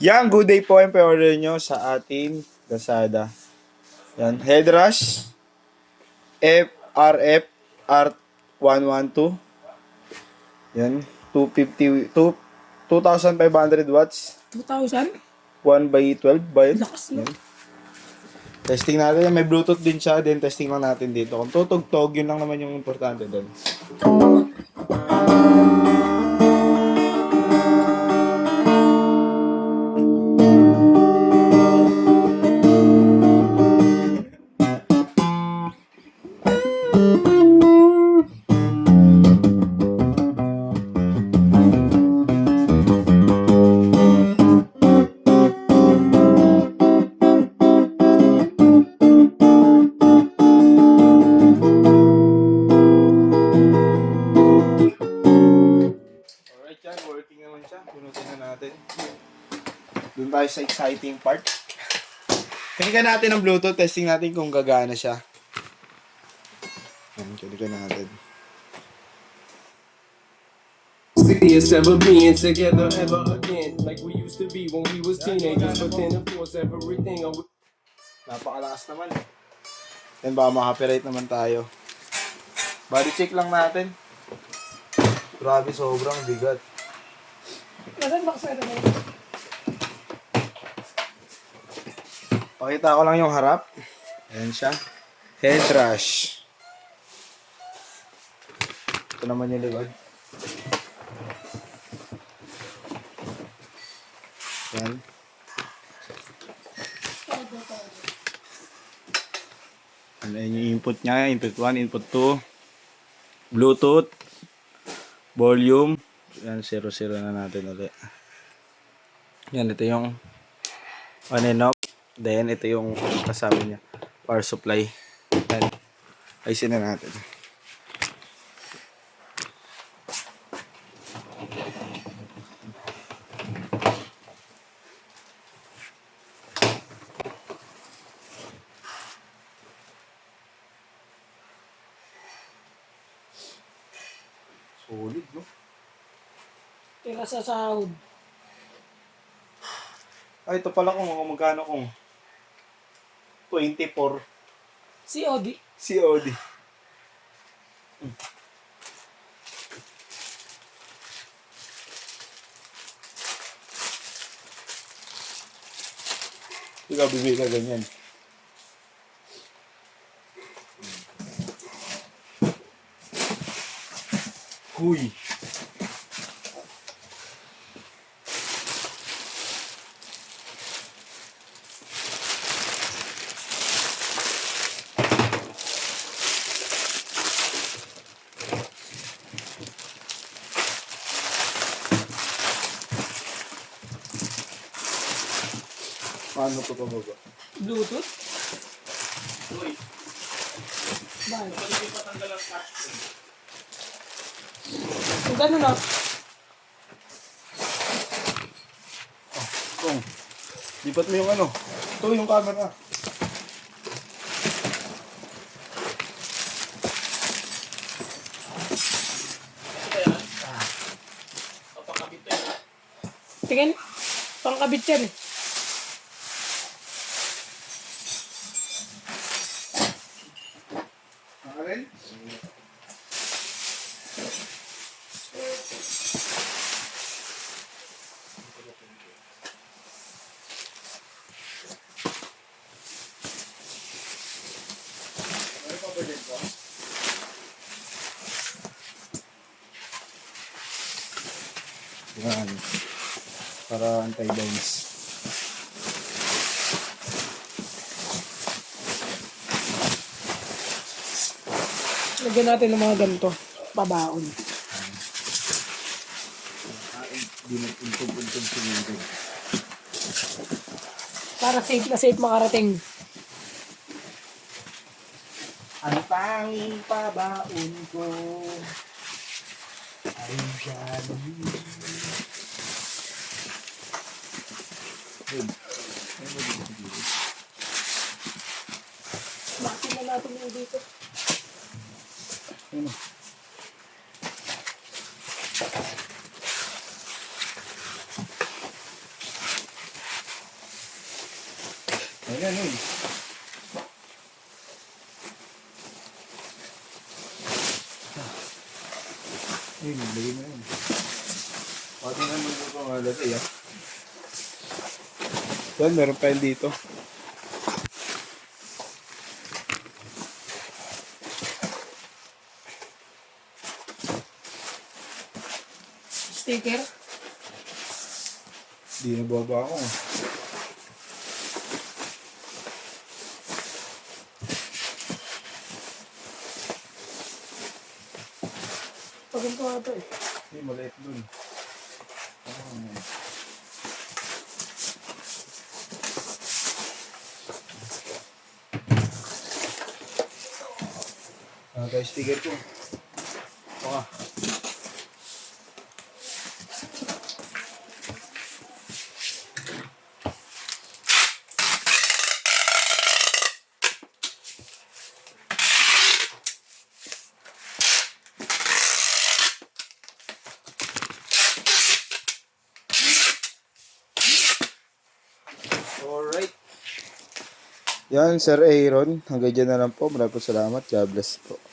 Yan, good day po yung pa-order nyo sa ating Lazada. Yan, head rush, FRF R112. Yan, 250, 2,500 watts. 2,000? 1/12 ba yun? Lakas na. Yan. Testing natin. May Bluetooth din siya. Then testing lang natin dito. Kung tutugtog, yun lang naman yung importante doon. Alright yan, working naman siya. Punutin na natin. Doon tayo sa exciting part. Kinikan natin ang Bluetooth. Testing natin kung gagana siya. Yan, kinikan natin. See us ever being together ever again, like we used to be when we was teenagers. But then of course everything. Napakalakas naman. Yan, baka ma-copyright naman tayo. Body check lang natin. Grabe, sobrang bigat. Nasaan ba kasi ito? Pakita ko lang yung harap. Ayan siya. Head rush. Ito naman yung likod. Ayan. Ayan yung input niya. Input 1, input 2. Bluetooth. Volume. Ayan, 0 na natin ulit. Yan, ito yung on and off. Then, ito yung kasama niya. Power supply. Yan. Ayusin na natin. Solid, no? Tira sa sahod. Ay, ito pala kung magkano kung 24 COD. COD. Ikaw, bibili ka ganyan. Huy. Paano ito pababa? Bluetooth? Uy, Bakit? hindi pa tanggal ang touchscreen. Kung gano'n na. Kung, lipat mo yung ano. Ito yung camera. Tingin. Pangkabit yan eh. Nakarin? Ano pa ba dito? Yan. Para anti-bounce. Lagyan natin ng mga ganito. Pabaon. Di nag-untog-untog sinunod. Para safe na safe makarating. Ang tanging pabaon ko ay dyan. Bakit na natin yung dito? Ano? Ayan, yun. Ayun, lagay mo yun. Pati naman mo ito nga lagay, ah. Yan, meron pa yun dito. Sticker. Di na baba ako. Paganto nga ito eh. Hindi, maliit dun. Guys, sticker ko. Baka. Alright. Yan, Sir Aaron. Hanggang dyan na lang po. Maraming po salamat. God bless po.